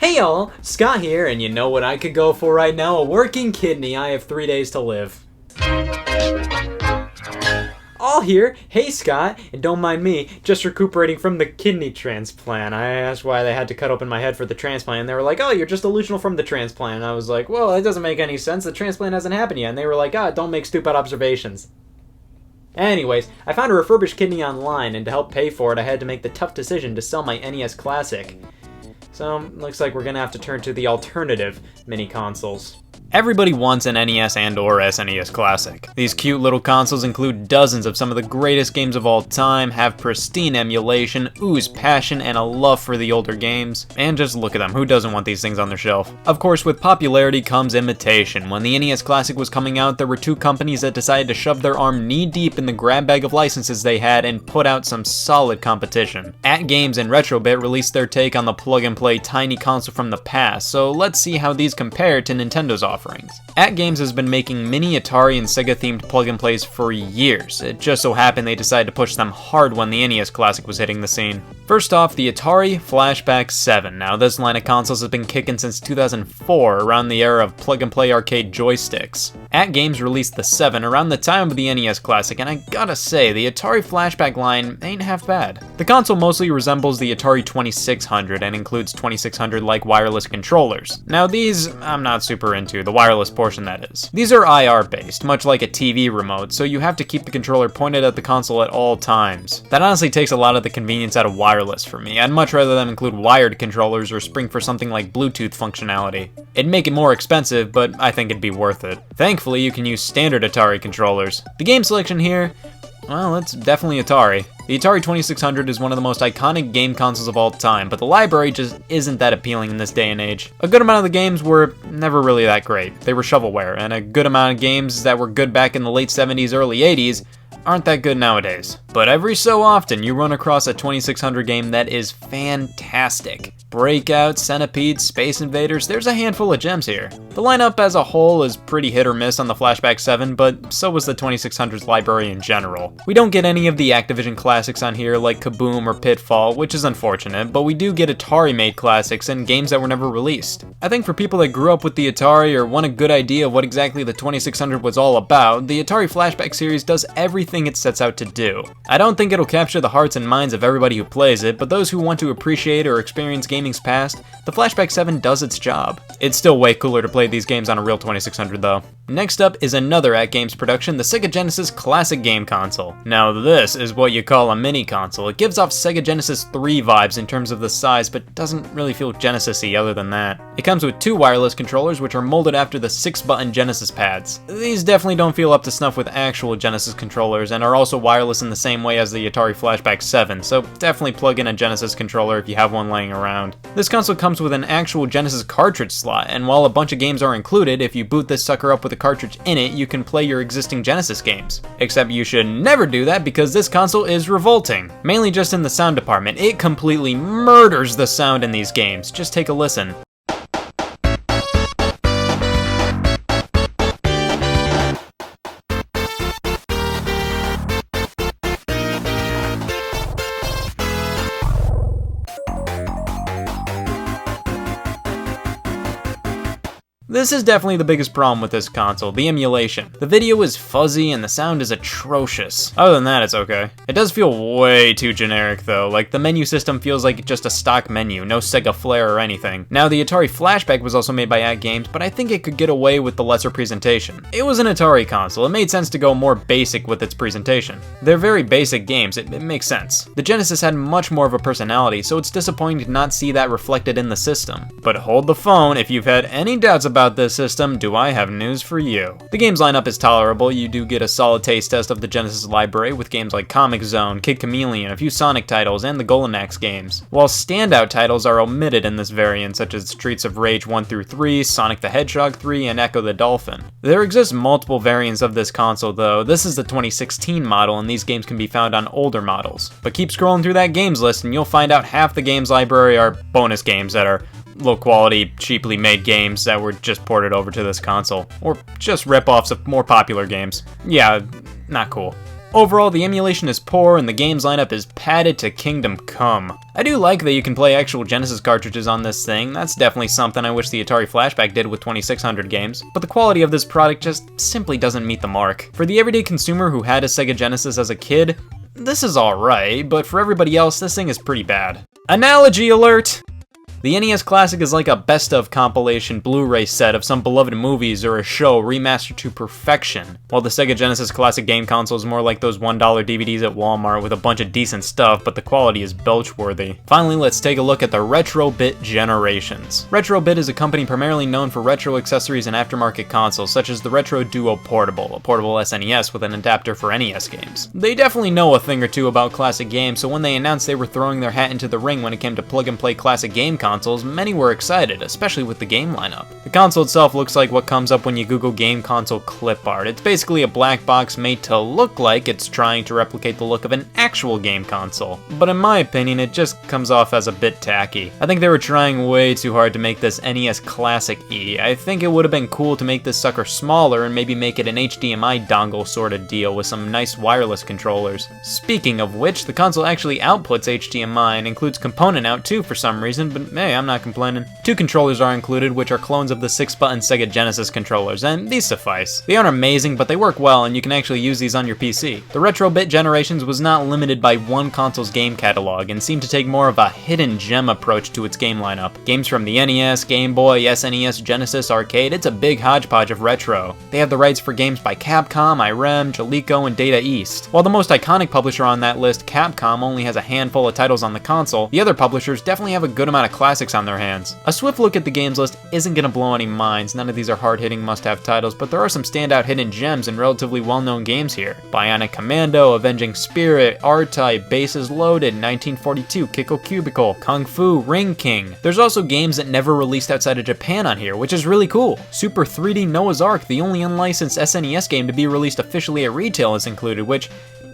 Hey y'all, Scott here, and you know what I could go for right now? A working kidney. I have 3 days to live. All here. Hey Scott, and don't mind me, just recuperating from the kidney transplant. I asked why they had to cut open my head for the transplant, and they were like, oh, you're just delusional from the transplant. And I was like, well, that doesn't make any sense. The transplant hasn't happened yet. And they were like, don't make stupid observations. Anyways, I found a refurbished kidney online, and to help pay for it, I had to make the tough decision to sell my NES Classic. So, looks like we're gonna have to turn to the alternative mini-consoles. Everybody wants an NES and/or SNES Classic. These cute little consoles include dozens of some of the greatest games of all time, have pristine emulation, ooze passion, and a love for the older games. And just look at them, who doesn't want these things on their shelf? Of course, with popularity comes imitation. When the NES Classic was coming out, there were two companies that decided to shove their arm knee-deep in the grab bag of licenses they had and put out some solid competition. At Games and Retrobit released their take on the plug-and-play tiny console from the past, so let's see how these compare to Nintendo's offerings. At Games has been making mini Atari and Sega themed plug-and-plays for years. It just so happened they decided to push them hard when the NES Classic was hitting the scene. First off, the Atari Flashback 7. Now this line of consoles has been kicking since 2004, around the era of plug-and-play arcade joysticks. At Games released the 7 around the time of the NES Classic, and I gotta say, the Atari Flashback line ain't half bad. The console mostly resembles the Atari 2600 and includes 2600-like wireless controllers. Now these, I'm not super into, the wireless portion that is. These are IR based, much like a TV remote, so you have to keep the controller pointed at the console at all times. That honestly takes a lot of the convenience out of wireless for me. I'd much rather them include wired controllers or spring for something like Bluetooth functionality. It'd make it more expensive, but I think it'd be worth it. Thankfully, you can use standard Atari controllers. The game selection here, well, it's definitely Atari. The Atari 2600 is one of the most iconic game consoles of all time, but the library just isn't that appealing in this day and age. A good amount of the games were never really that great. They were shovelware, and a good amount of games that were good back in the late 70s, early 80s aren't that good nowadays. But every so often, you run across a 2600 game that is fantastic. Breakout, Centipede, Space Invaders, there's a handful of gems here. The lineup as a whole is pretty hit or miss on the Flashback 7, but so was the 2600's library in general. We don't get any of the Activision classics on here like Kaboom or Pitfall, which is unfortunate, but we do get Atari-made classics and games that were never released. I think for people that grew up with the Atari or want a good idea of what exactly the 2600 was all about, the Atari Flashback series does everything it sets out to do. I don't think it'll capture the hearts and minds of everybody who plays it, but those who want to appreciate or experience gaming's past, the Flashback 7 does its job. It's still way cooler to play these games on a real 2600 though. Next up is another At Games production, the Sega Genesis Classic Game Console. Now this is what you call a mini console. It gives off Sega Genesis 3 vibes in terms of the size, but doesn't really feel Genesis-y other than that. It comes with 2 wireless controllers which are molded after the 6-button Genesis pads. These definitely don't feel up to snuff with actual Genesis controllers and are also wireless in the same way as the Atari Flashback 7, so definitely plug in a Genesis controller if you have one laying around. This console comes with an actual Genesis cartridge slot, and while a bunch of games are included, if you boot this sucker up with a cartridge in it, you can play your existing Genesis games. Except you should never do that because this console is revolting. Mainly just in the sound department. It completely murders the sound in these games. Just take a listen. This is definitely the biggest problem with this console, the emulation. The video is fuzzy and the sound is atrocious. Other than that, it's okay. It does feel way too generic though, like the menu system feels like just a stock menu, no Sega flair or anything. Now the Atari Flashback was also made by At Games, but I think it could get away with the lesser presentation. It was an Atari console, it made sense to go more basic with its presentation. They're very basic games, it makes sense. The Genesis had much more of a personality, so it's disappointing to not see that reflected in the system. But hold the phone, if you've had any doubts about this system, do I have news for you. The game's lineup is tolerable. You do get a solid taste test of the Genesis library with games like Comic Zone, Kid Chameleon, a few Sonic titles, and the Golden Axe games. While standout titles are omitted in this variant, such as Streets of Rage 1 through 3, Sonic the Hedgehog 3, and Echo the Dolphin. There exist multiple variants of this console though. This is the 2016 model and these games can be found on older models. But keep scrolling through that games list and you'll find out half the games library are bonus games that are low quality, cheaply made games that were just ported over to this console, or just rip-offs of more popular games. Yeah, not cool. Overall, the emulation is poor and the games lineup is padded to Kingdom Come. I do like that you can play actual Genesis cartridges on this thing. That's definitely something I wish the Atari Flashback did with 2600 games, but the quality of this product just simply doesn't meet the mark. For the everyday consumer who had a Sega Genesis as a kid, this is alright, but for everybody else, this thing is pretty bad. Analogy alert! The NES Classic is like a best-of compilation Blu-ray set of some beloved movies or a show remastered to perfection, while the Sega Genesis Classic game console is more like those $1 DVDs at Walmart with a bunch of decent stuff, but the quality is belch-worthy. Finally, let's take a look at the Retro-Bit generations. Retro-Bit is a company primarily known for retro accessories and aftermarket consoles, such as the Retro Duo Portable, a portable SNES with an adapter for NES games. They definitely know a thing or two about classic games, so when they announced they were throwing their hat into the ring when it came to plug-and-play classic game consoles, many were excited, especially with the game lineup. The console itself looks like what comes up when you Google game console clip art. It's basically a black box made to look like it's trying to replicate the look of an actual game console. But in my opinion, it just comes off as a bit tacky. I think they were trying way too hard to make this NES Classic-y. I think it would have been cool to make this sucker smaller and maybe make it an HDMI dongle sort of deal with some nice wireless controllers. Speaking of which, the console actually outputs HDMI and includes component out too for some reason, but hey, I'm not complaining. 2 controllers are included, which are clones of the 6-button Sega Genesis controllers, and these suffice. They aren't amazing, but they work well, and you can actually use these on your PC. The Retro-Bit generations was not limited by one console's game catalog, and seemed to take more of a hidden gem approach to its game lineup. Games from the NES, Game Boy, SNES, Genesis, Arcade, it's a big hodgepodge of retro. They have the rights for games by Capcom, Irem, Jaleco, and Data East. While the most iconic publisher on that list, Capcom, only has a handful of titles on the console, the other publishers definitely have a good amount of classics on their hands. A swift look at the games list isn't gonna blow any minds, none of these are hard-hitting must-have titles, but there are some standout hidden gems and relatively well-known games here. Bionic Commando, Avenging Spirit, R-Type, Bases Loaded, 1942, Kiko Cubicle, Kung Fu, Ring King. There's also games that never released outside of Japan on here, which is really cool. Super 3D Noah's Ark, the only unlicensed SNES game to be released officially at retail, is included, which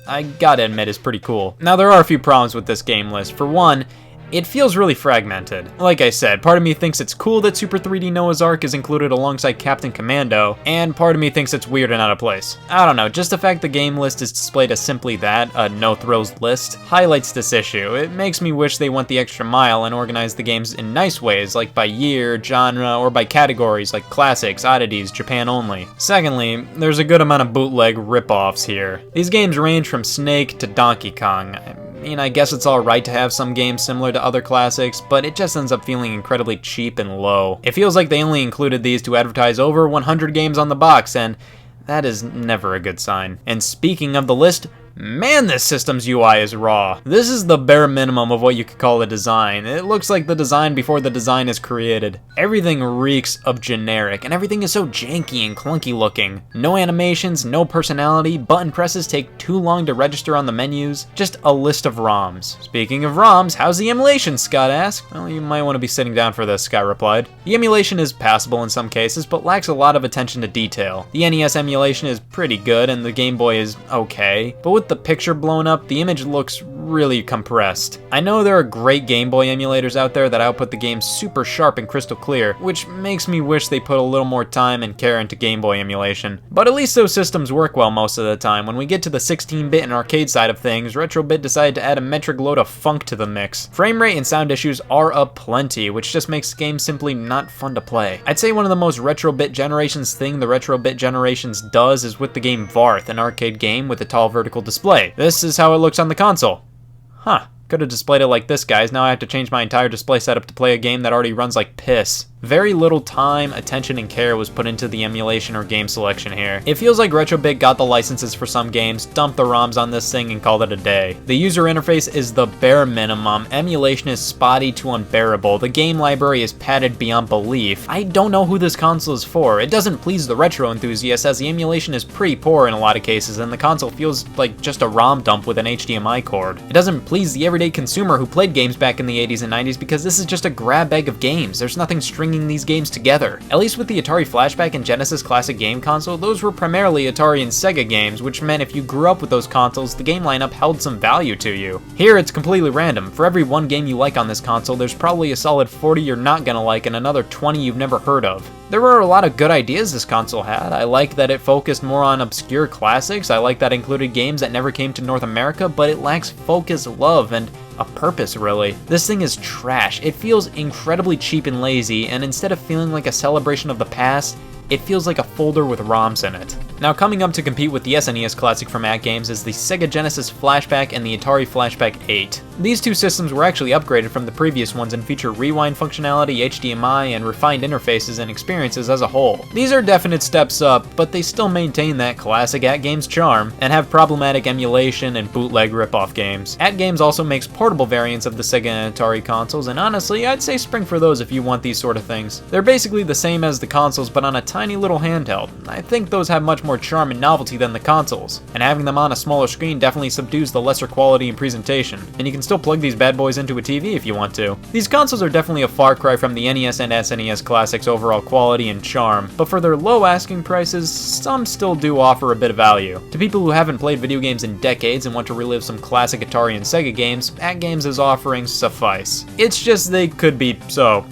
I gotta admit is pretty cool. Now there are a few problems with this game list. For one, it feels really fragmented. Like I said, part of me thinks it's cool that Super 3D Noah's Ark is included alongside Captain Commando, and part of me thinks it's weird and out of place. I don't know, just the fact the game list is displayed as simply that, a no-thrills list, highlights this issue. It makes me wish they went the extra mile and organized the games in nice ways, like by year, genre, or by categories like classics, oddities, Japan only. Secondly, there's a good amount of bootleg rip-offs here. These games range from Snake to Donkey Kong. I mean, I guess it's alright to have some games similar to other classics, but it just ends up feeling incredibly cheap and low. It feels like they only included these to advertise over 100 games on the box, and that is never a good sign. And speaking of the list, man, this system's UI is raw. This is the bare minimum of what you could call a design. It looks like the design before the design is created. Everything reeks of generic, and everything is so janky and clunky looking. No animations, no personality, button presses take too long to register on the menus, just a list of ROMs. Speaking of ROMs, how's the emulation, Scott asked? Well, you might want to be sitting down for this, Scott replied. The emulation is passable in some cases, but lacks a lot of attention to detail. The NES emulation is pretty good, and the Game Boy is okay, but with the picture blown up, the image looks really compressed. I know there are great Game Boy emulators out there that output the game super sharp and crystal clear, which makes me wish they put a little more time and care into Game Boy emulation. But at least those systems work well most of the time. When we get to the 16-bit and arcade side of things, Retro-Bit decided to add a metric load of funk to the mix. Frame rate and sound issues are aplenty, which just makes games simply not fun to play. I'd say one of the most Retro-Bit Generations thing the Retro-Bit Generations does is with the game Varth, an arcade game with a tall vertical display. This is how it looks on the console. Huh. Could have displayed it like this, guys. Now I have to change my entire display setup to play a game that already runs like piss. Very little time, attention, and care was put into the emulation or game selection here. It feels like Retro-Bit got the licenses for some games, dumped the ROMs on this thing, and called it a day. The user interface is the bare minimum, emulation is spotty to unbearable, the game library is padded beyond belief. I don't know who this console is for. It doesn't please the retro enthusiasts as the emulation is pretty poor in a lot of cases, and the console feels like just a ROM dump with an HDMI cord. It doesn't please the everyday consumer who played games back in the 80s and 90s because this is just a grab bag of games. There's nothing stringing these games together. At least with the Atari Flashback and Genesis Classic Game Console, those were primarily Atari and Sega games, which meant if you grew up with those consoles, the game lineup held some value to you. Here, it's completely random. For every one game you like on this console, there's probably a solid 40 you're not gonna like and another 20 you've never heard of. There were a lot of good ideas this console had. I liked that it focused more on obscure classics. I liked that it included games that never came to North America, but it lacks focus, love, and a purpose, really. This thing is trash. It feels incredibly cheap and lazy, and instead of feeling like a celebration of the past, it feels like a folder with ROMs in it. Now, coming up to compete with the SNES classic from At Games is the Sega Genesis Flashback and the Atari Flashback 8. These two systems were actually upgraded from the previous ones and feature rewind functionality, HDMI, and refined interfaces and experiences as a whole. These are definite steps up, but they still maintain that classic At Games charm, and have problematic emulation and bootleg ripoff games. At Games also makes portable variants of the Sega and Atari consoles, and honestly, I'd say spring for those if you want these sort of things. They're basically the same as the consoles, but on a tiny little handheld. I think those have much more charm and novelty than the consoles, and having them on a smaller screen definitely subdues the lesser quality and presentation, and you can still plug these bad boys into a TV if you want to. These consoles are definitely a far cry from the NES and SNES classics' overall quality and charm, but for their low asking prices, some still do offer a bit of value. To people who haven't played video games in decades and want to relive some classic Atari and Sega games, At Games' offerings suffice. It's just they could be so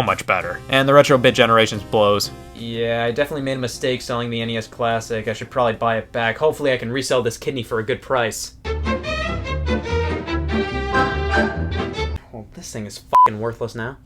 much better. And the retro bit generations blows. Yeah, I definitely made a mistake selling the NES Classic. I should probably buy it back. Hopefully I can resell this kidney for a good price. Oh, this thing is fucking worthless now.